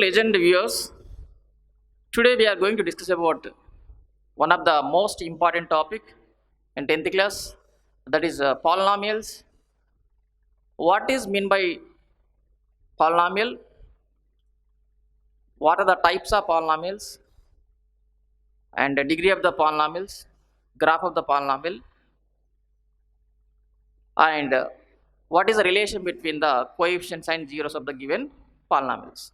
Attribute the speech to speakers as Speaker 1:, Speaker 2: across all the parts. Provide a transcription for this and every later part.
Speaker 1: legend viewers, today we are going to discuss about one of the most important topic in 10th class, that is polynomials. What is mean by polynomial? What are the types of polynomials and the degree of the polynomials, graph of the polynomial, and what is the relation between the coefficients and zeros of the given polynomials,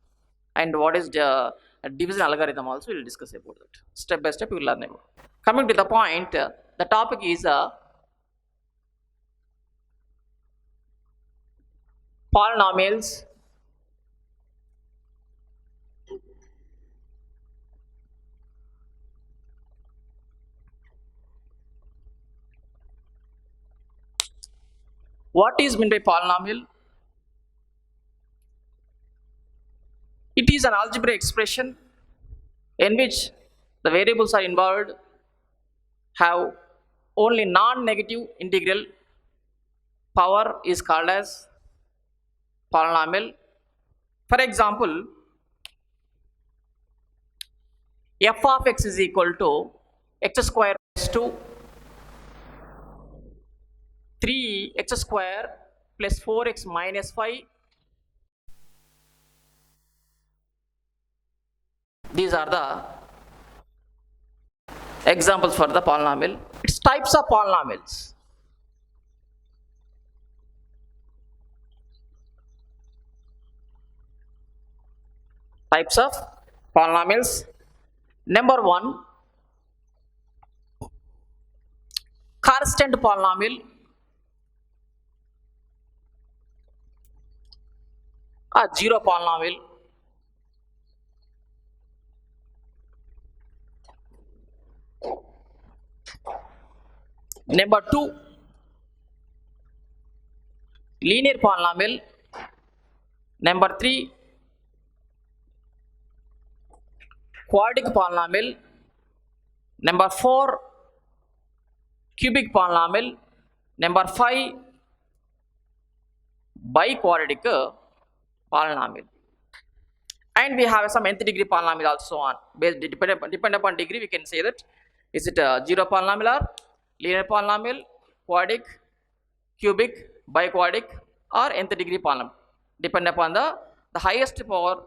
Speaker 1: and what is the division algorithm also we will discuss about that. Step by step we will learn about. Coming to the point, the topic is polynomials. What is meant by polynomial? It is an algebraic expression in which the variables are involved have only non-negative integral. Power is called as polynomial. For example, f of x is equal to x square plus 2 3x square plus 4x minus 5. These are the examples for the polynomial. Its types of polynomials. Types of polynomials. Number 1, constant polynomial or zero polynomial. Number 2, linear polynomial. Number 3, quadratic polynomial. Number 4, cubic polynomial. Number 5, biquadratic polynomial. And we have some nth degree polynomial also on. Based depend upon degree, we can say that is it a zero polynomial or linear polynomial, quadratic, cubic, biquadratic, or nth degree polynomial. Depend upon the highest power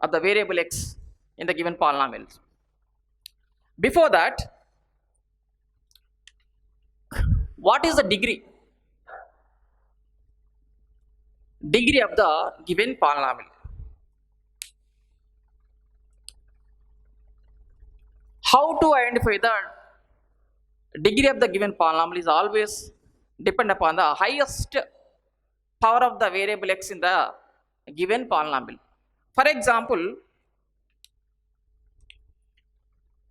Speaker 1: of the variable x in the given polynomials. Before that, what is the degree? Degree of the given polynomial. How to identify the degree of the given polynomial is always depend upon the highest power of the variable x in the given polynomial. For example,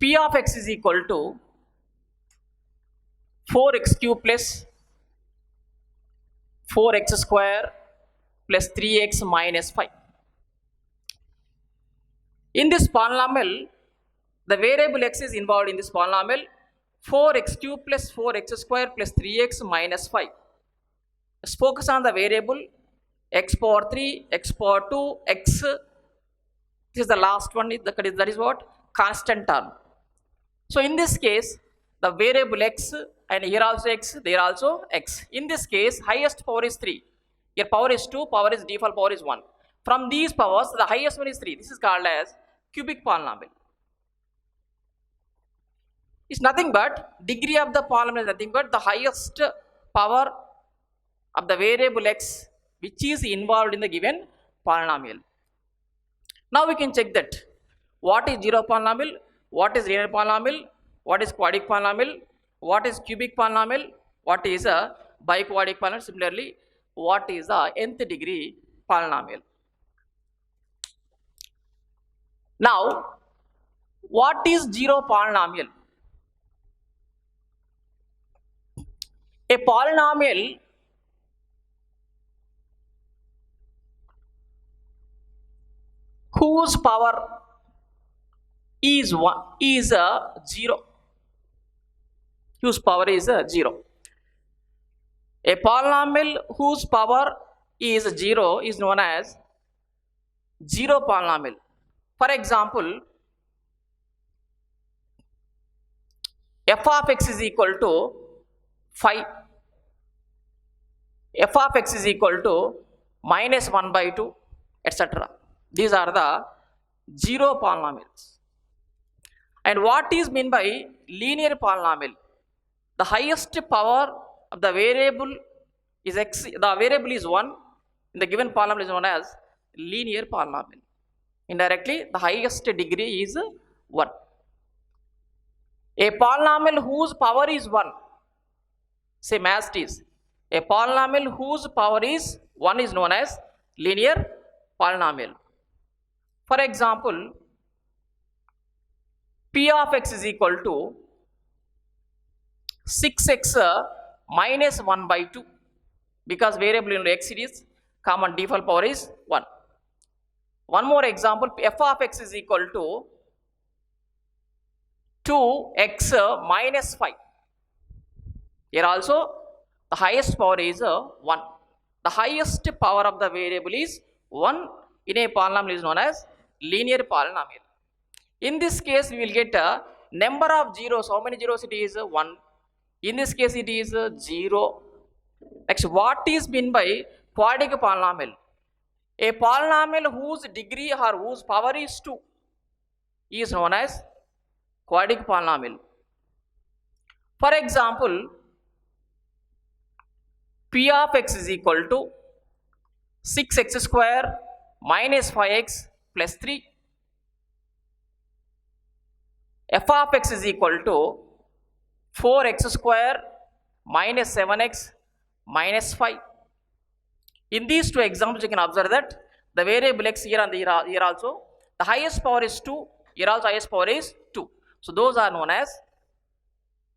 Speaker 1: p of x is equal to 4x cube plus 4x square plus 3x minus 5. In this polynomial, the variable x is involved in this polynomial 4x cube plus 4x square plus 3x minus 5. Let's focus on the variable x power 3, x power 2, x. This is the last one, that is what? Constant term. So in this case, the variable x, and here also x, there also x. In this case, highest power is 3. Here power is 2, power is default power is 1. From these powers, the highest one is 3. This is called as cubic polynomial. It's nothing but degree of the polynomial is nothing but the highest power of the variable x which is involved in the given polynomial. Now we can check that what is zero polynomial, what is linear polynomial, what is quadratic polynomial, what is cubic polynomial, what is a biquadratic polynomial, similarly what is the nth degree polynomial. Now what is zero polynomial? A polynomial whose power is 0, whose power is 0. A polynomial whose power is 0 is known as zero polynomial. For example, f of x is equal to 5, f of x is equal to minus 1 by 2, etc. These are the zero polynomials. And what is meant by linear polynomial? The highest power of the variable is x, the variable is 1, in the given polynomial is known as linear polynomial. Indirectly, the highest degree is 1. A polynomial whose power is 1, same as it is, a polynomial whose power is 1 is known as linear polynomial. For example, p of x is equal to 6x minus 1 by 2, because variable in x it is common default power is 1. One more example, f of x is equal to 2x minus 5. Here also the highest power is 1. The highest power of the variable is 1 in a polynomial is known as linear polynomial. In this case, we will get a number of zeros. How many zeros it is? 1. In this case, it is 0. Next, what is meant by quadratic polynomial? A polynomial whose degree or whose power is 2 is known as quadratic polynomial. For example, p of x is equal to 6x square minus 5x plus 3. F of x is equal to 4x square minus 7x minus 5. In these two examples, you can observe that the variable x here and here also, the highest power is 2, here also highest power is 2. So those are known as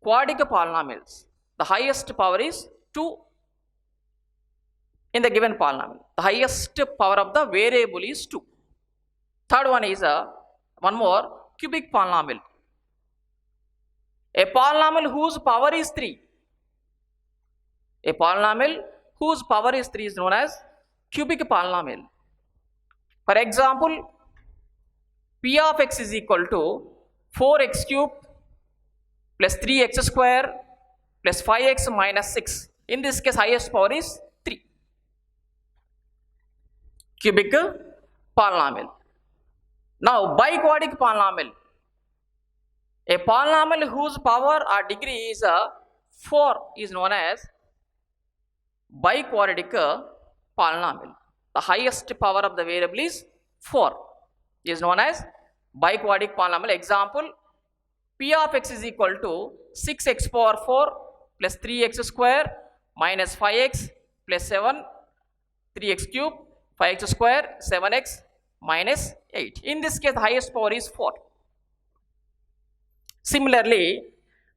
Speaker 1: quadratic polynomials. The highest power is 2 in the given polynomial. The highest power of the variable is 2. Third one is one more, cubic polynomial. A polynomial whose power is 3. A polynomial whose power is 3 is known as cubic polynomial. For example, p of x is equal to 4x cube plus 3x square plus 5x minus 6. In this case, highest power is 3. Cubic polynomial. Now, biquadratic polynomial. A polynomial whose power or degree is 4 is known as biquadratic polynomial. The highest power of the variable is 4 is known as biquadratic polynomial. Example, p of x is equal to 6x power 4 plus 3x square minus 5x plus 7, 3x cube, 5x square, 7x minus 8. In this case, the highest power is 4. Similarly,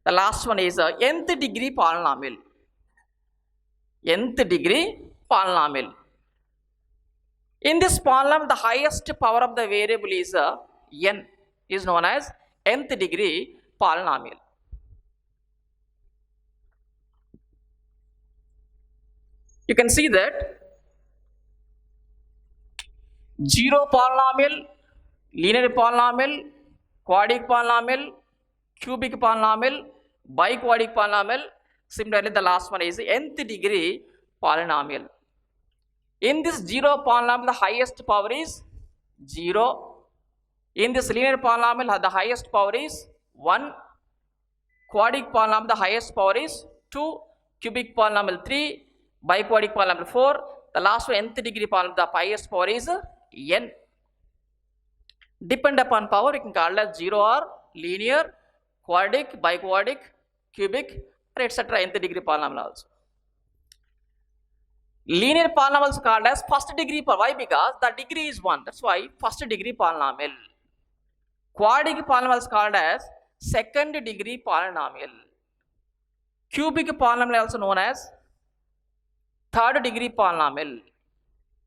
Speaker 1: the last one is nth degree polynomial. Nth degree polynomial. In this polynomial, the highest power of the variable is n, is known as nth degree polynomial. You can see that zero polynomial, linear polynomial, quadratic polynomial, cubic polynomial, biquadratic polynomial. Similarly, the last one is nth degree polynomial. In this zero polynomial, the highest power is 0. In this linear polynomial, the highest power is 1. Quadratic polynomial, the highest power is 2. Cubic polynomial 3. Biquadratic polynomial 4. The last one, nth degree polynomial, the highest power is n. Depend upon power, you can call it as 0 or linear, quadratic, biquadratic, cubic, etc. nth degree polynomial also. Linear polynomial is called as first degree polynomial. Why? Because the degree is 1. That's why first degree polynomial. Quadratic polynomial is called as second degree polynomial. Cubic polynomial also known as third degree polynomial.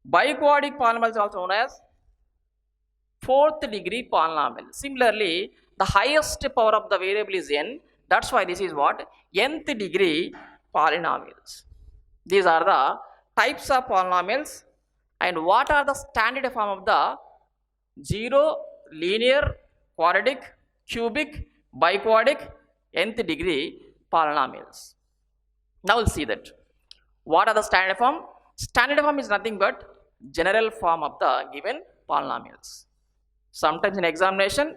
Speaker 1: Biquadratic polynomial is also known as fourth degree polynomial. Similarly, the highest power of the variable is n. That's why this is what? Nth degree polynomials. These are the types of polynomials and what are the standard form of the 0, linear, quadratic, cubic, biquadratic, nth degree polynomials. Now we'll see that. What are the standard form? Standard form is nothing but general form of the given polynomials. Sometimes in examination,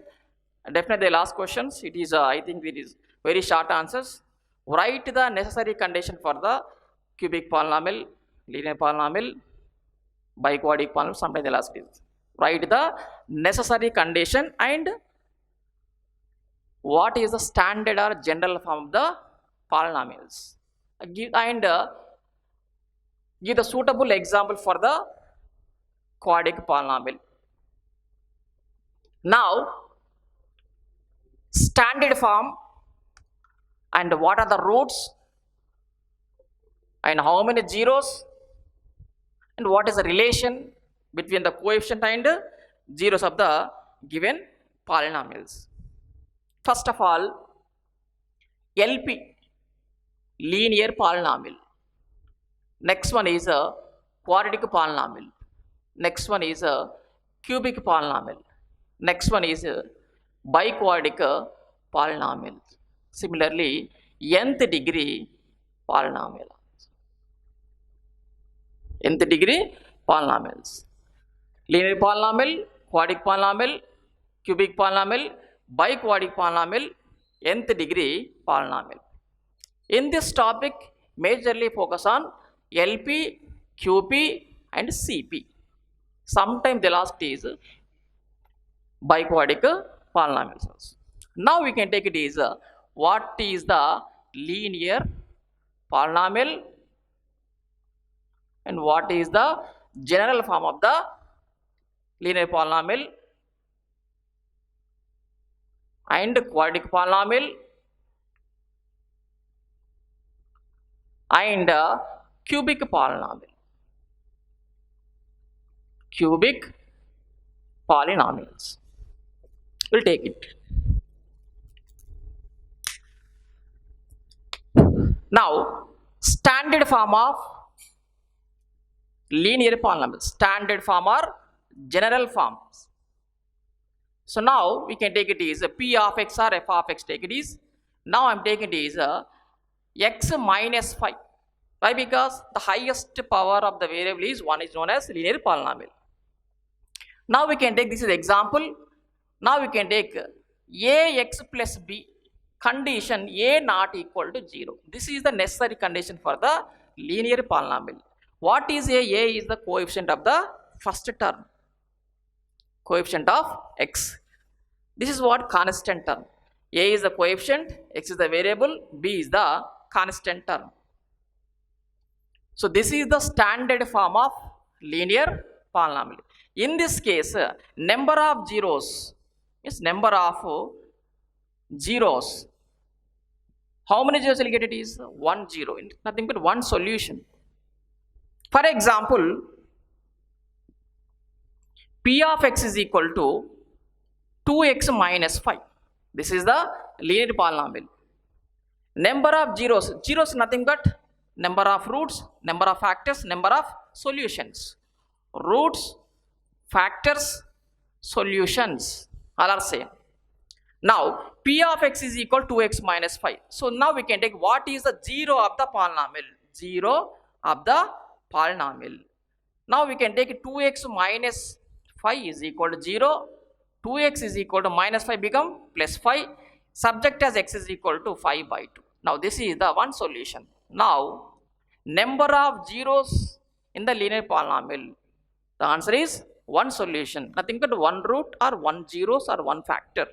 Speaker 1: definitely they'll ask questions. It is, I think it is very short answers. Write the necessary condition for the cubic polynomial, linear polynomial, biquadratic polynomial. Sometimes they'll ask this. Write the necessary condition and what is the standard or general form of the polynomials. Give the suitable example for the quadratic polynomial. Now, standard form and what are the roots and how many zeros and what is the relation between the coefficient and zeros of the given polynomials. First of all, LP, linear polynomial. Next one is a quadratic polynomial. Next one is a cubic polynomial. Next one is a biquadratic polynomial. Similarly, nth degree polynomial. Nth degree polynomials. Linear polynomial, quadratic polynomial, cubic polynomial, biquadratic polynomial, nth degree polynomial. In this topic, majorly focus on LP, QP and CP. Sometimes they'll ask is biquadratic polynomials. Now we can take it is what is the linear polynomial and what is the general form of the linear polynomial and quadratic polynomial and cubic polynomial. Cubic polynomials. We'll take it. Now, standard form of linear polynomials. Standard form or general forms. So now we can take it is P of x or f of x. Take it is. Now I'm taking it is x minus 5. Why? Because the highest power of the variable is 1 is known as linear polynomial. Now we can take this is example. Now we can take ax plus b condition a not equal to 0. This is the necessary condition for the linear polynomial. What is a? A is the coefficient of the first term. Coefficient of x. This is what constant term. A is the coefficient, x is the variable, b is the constant term. So this is the standard form of linear polynomial. In this case, number of zeros is number of zeros. How many zeros will get it is 1 0. Nothing but one solution. For example, P of x is equal to 2x minus 5. This is the linear polynomial. Number of zeros. Zeros nothing but number of roots, number of factors, number of solutions. Roots, factors, solutions all are same. Now P of x is equal to 2x minus 5. So now we can take what is the 0 of the polynomial. 0 of the polynomial. Now we can take 2x minus 5 is equal to 0. 2x is equal to minus 5 become plus 5. Subject as x is equal to 5 by 2. Now this is the one solution. Now number of zeros in the linear polynomial. The answer is one solution. Nothing but one root or one zeros or one factor.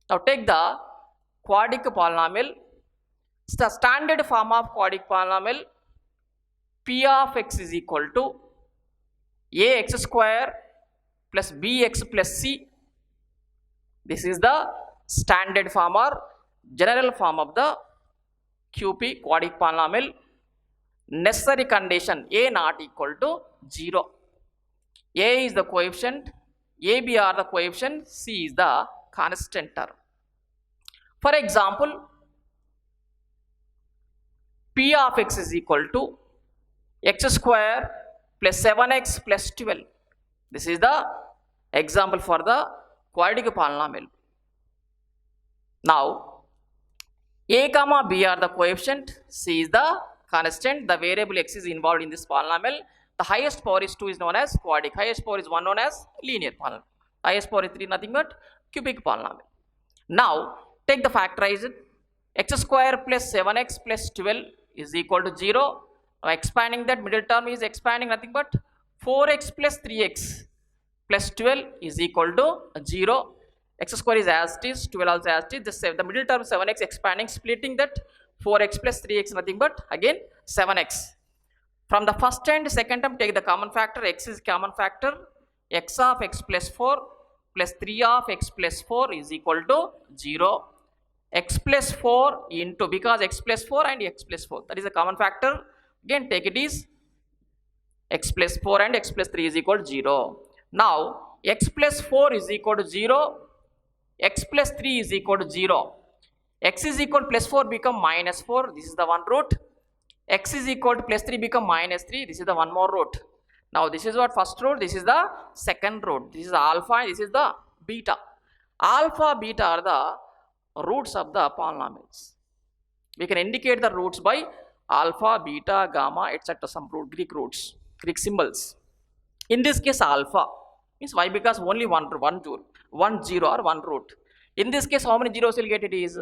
Speaker 1: Now take the quadratic polynomial. It's the standard form of quadratic polynomial. P of x is equal to ax square plus bx plus c. This is the standard form or general form of the QP quadratic polynomial. Necessary condition a not equal to 0. A is the coefficient, AB are the coefficient, C is the constant term. For example, P of x is equal to x square plus 7x plus 12. This is the Example for the quadratic polynomial. Now a comma b are the coefficient, c is the constant, the variable x is involved in this polynomial. The highest power is 2 is known as quadratic, highest power is 1 known as linear polynomial, highest power is 3 nothing but cubic polynomial. Now take the factorized, x square plus 7x plus 12 is equal to 0. Now expanding that, middle term is expanding, nothing but 4x plus 3x plus 12 is equal to 0. X square is as it is, 12 also as it is, just the middle term 7x expanding, splitting that 4x plus 3x nothing but again 7x. From the first and second term take the common factor, x is common factor, x of x plus 4 plus 3 of x plus 4 is equal to 0. X plus 4 into, because x plus 4 and x plus 4, that is a common factor, again take it is x plus 4 and x plus 3 is equal to 0. Now x plus 4 is equal to 0, x plus 3 is equal to 0. X is equal to plus 4 become minus 4, this is the one root. X is equal to plus 3 become minus 3, this is the one more root. Now this is what first root, this is the second root, this is alpha, this is the beta. Alpha, beta are the roots of the polynomials. We can indicate the roots by alpha, beta, gamma, etc. Some root, Greek roots, Greek symbols. In this case alpha means why? Because only one zero or one root. In this case how many zeros will get? It is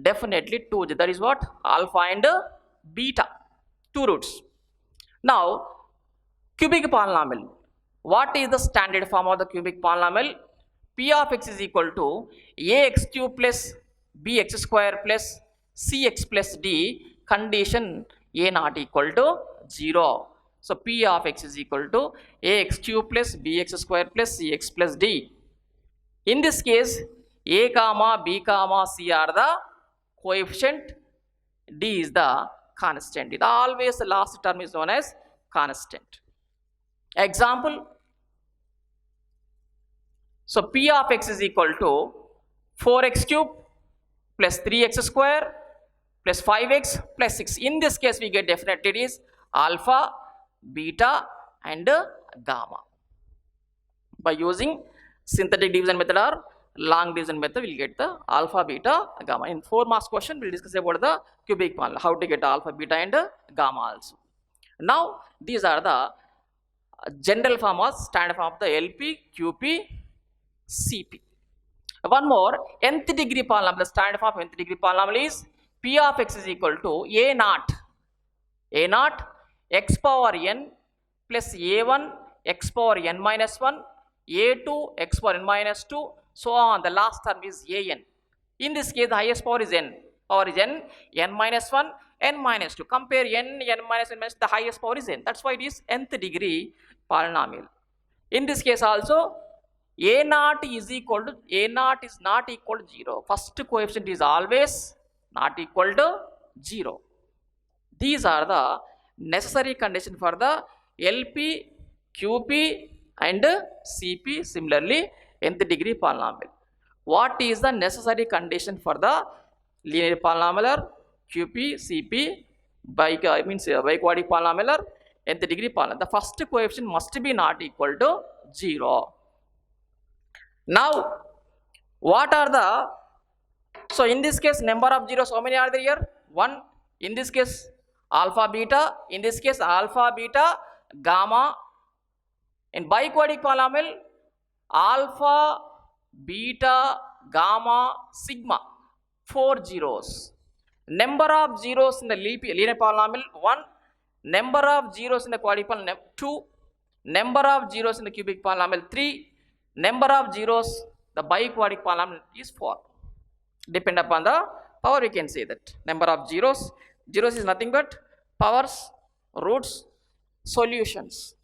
Speaker 1: definitely 2. That is what? Alpha and beta, 2 roots. Now cubic polynomial. What is the standard form of the cubic polynomial? P of x is equal to ax cube plus bx square plus cx plus d, condition a not equal to 0. So P of x is equal to ax cube plus bx square plus cx plus d. In this case a comma b comma c are the coefficient, d is the constant. It always the last term is known as constant. Example, so P of x is equal to 4x cube plus 3x square plus 5x plus 6. In this case we get definitely it is alpha, beta and gamma. By using synthetic division method or long division method we will get the alpha, beta, gamma. In 4 marks question we will discuss about the cubic polynomial, how to get alpha, beta and gamma also. Now these are the general form or standard form of the LP, QP, CP. One more, nth degree polynomial. The standard form of nth degree polynomial is P of x is equal to a naught x power n plus a1 x power n minus 1, a2 x power n minus 2, so on. The last term is an. In this case the highest power is n, power is n minus 1, n minus 2. Compare n minus n minus, the highest power is n. That's why it is nth degree polynomial. In this case also a naught is equal to, a naught is not equal to 0. First coefficient is always not equal to 0. These are the necessary condition for the LP, QP and CP. Similarly nth degree polynomial. What is the necessary condition for the linear polynomial, QP, CP, biquadratic polynomial or nth degree polynomial? The first coefficient must be not equal to 0. Now what are the, so in this case number of zeros how many are there here? 1. In this case alpha, beta, in this case alpha, beta, gamma. In biquadratic polynomial alpha, beta, gamma, sigma, 4 zeros. Number of zeros in the linear polynomial 1, number of zeros in the quadratic polynomial 2, number of zeros in the cubic polynomial 3, number of zeros the biquadratic polynomial is 4. Depend upon the power we can say that number of zeros is nothing but powers, roots, solutions.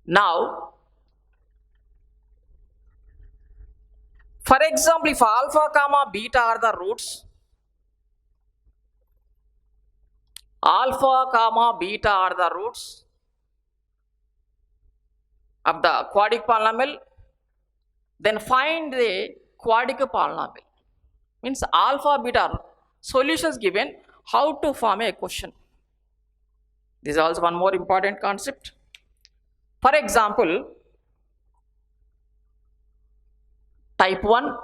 Speaker 1: Now for example, if alpha comma beta are the roots, alpha comma beta are the roots of the quadratic polynomial, then find the quadratic polynomial. Means alpha, beta solutions given, how to form a equation. This is also one more important concept. For example, Type 1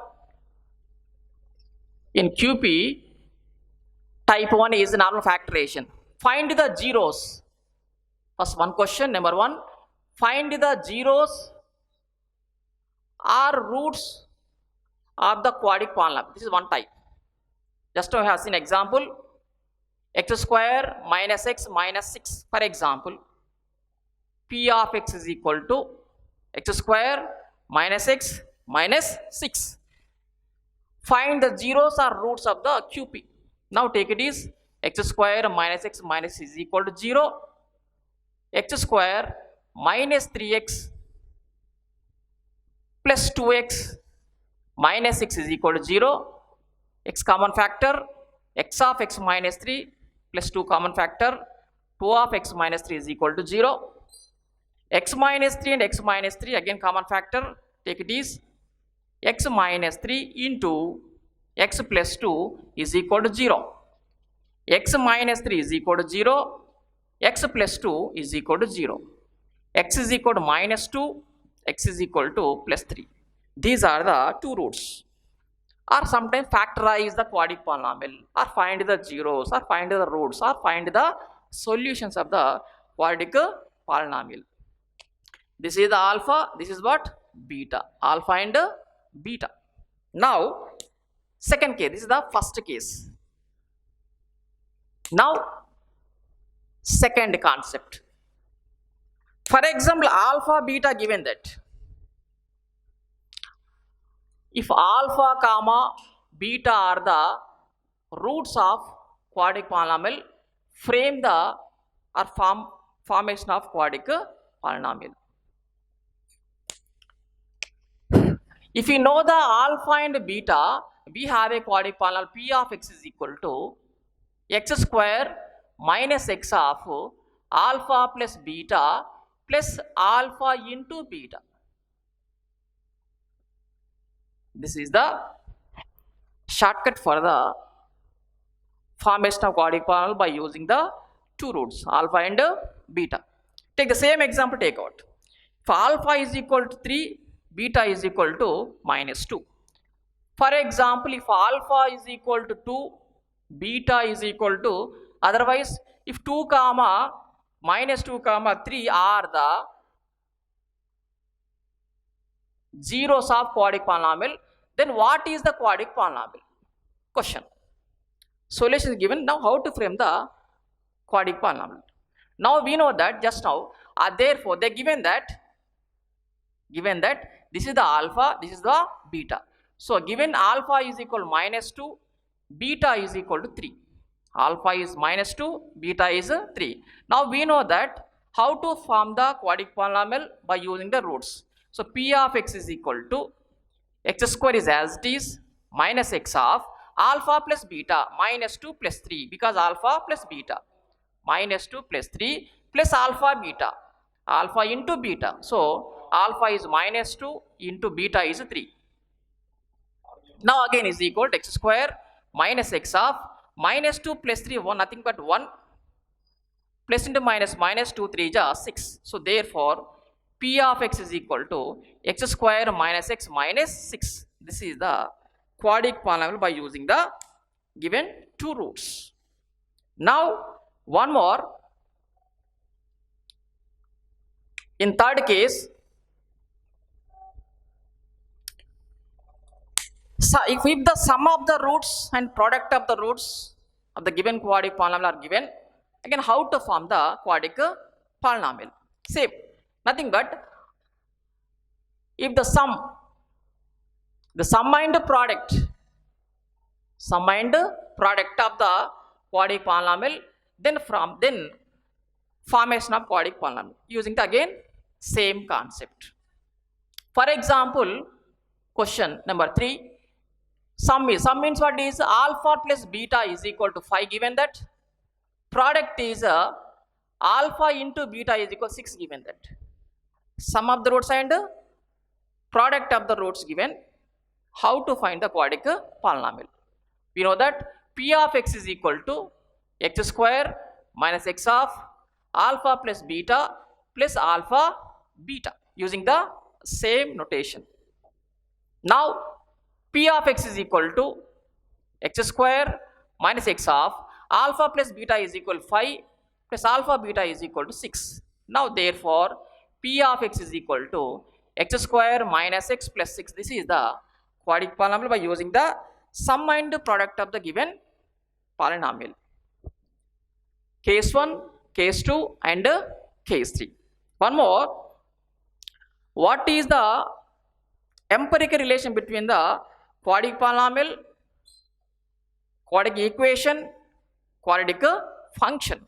Speaker 1: in QP, type 1 is normal factorization. Find the zeros. First one question, number 1. Find the zeros or roots of the quadratic polynomial. This is one type. Just now I have seen example. X square minus x minus 6. For example, P of x is equal to x square minus x minus 6. Find the zeros or roots of the QP. Now take it is x square minus x minus is equal to 0. X square minus 3x plus 2x minus 6 is equal to 0. X common factor, x of x minus 3 plus 2 common factor, 2 of x minus 3 is equal to 0. X minus 3 and x minus 3 again common factor, take it is x minus 3 into x plus 2 is equal to 0. X minus 3 is equal to 0, x plus 2 is equal to 0. X is equal to minus 2, x is equal to plus 3. These are the two roots. Or sometimes factorize the quadratic polynomial, or find the zeros, or find the roots, or find the solutions of the quadratic polynomial. This is the alpha, this is what? Beta. Alpha and beta. Now, second case, this is the first case. Now, second concept. For example, alpha, beta given that. If alpha comma beta are the roots of quadratic polynomial, frame the or formation of quadratic polynomial. If you know the alpha and beta, we have a quadratic polynomial P of x is equal to x square minus x of alpha plus beta plus alpha into beta. This is the shortcut for the formation of quadratic polynomial by using the two roots alpha and beta. Take the same example, take out. If alpha is equal to 3, beta is equal to minus 2. For example, if alpha is equal to 2, beta is equal to, otherwise if 2 comma minus 2 comma 3 are the zeros of quadratic polynomial, then what is the quadratic polynomial? Question. Solution is given. Now how to frame the quadratic polynomial? Now we know that just now, therefore they given that this is the alpha, this is the beta. So given alpha is equal to minus 2, beta is equal to 3. Alpha is minus 2, beta is 3. Now we know that how to form the quadratic polynomial by using the roots. So P of x is equal to x square is as it is minus x of alpha plus beta minus 2 plus 3, because alpha plus beta minus 2 plus 3 plus alpha beta, alpha into beta. So alpha is minus 2 into beta is 3. Now again is equal to x square minus x of minus 2 plus 3, 1, nothing but 1, plus into minus, minus 2, 3 is 6. So therefore P of x is equal to x square minus x minus 6. This is the quadratic polynomial by using the given two roots. Now one more. In third case, so if the sum of the roots and product of the roots of the given quadratic polynomial are given, again how to form the quadratic polynomial? Same, nothing but if the sum and product of the quadratic polynomial, then formation of quadratic polynomial using the again same concept. For example, question number 3. Sum means what is alpha plus beta is equal to 5, given that product is alpha into beta is equal to 6, given that sum of the roots and product of the roots given. How to find the quadratic polynomial? We know that P of x is equal to x square minus x of alpha plus beta plus alpha beta using the same notation. Now P of x is equal to x square minus x of alpha plus beta is equal to 5 plus alpha beta is equal to 6. Now therefore P of x is equal to x square minus x plus 6. This is the quadratic polynomial by using the sum and product of the given polynomial. Case 1, case 2 and case 3. One more. What is the empirical relation between the quadratic polynomial, quadratic equation, quadratic function?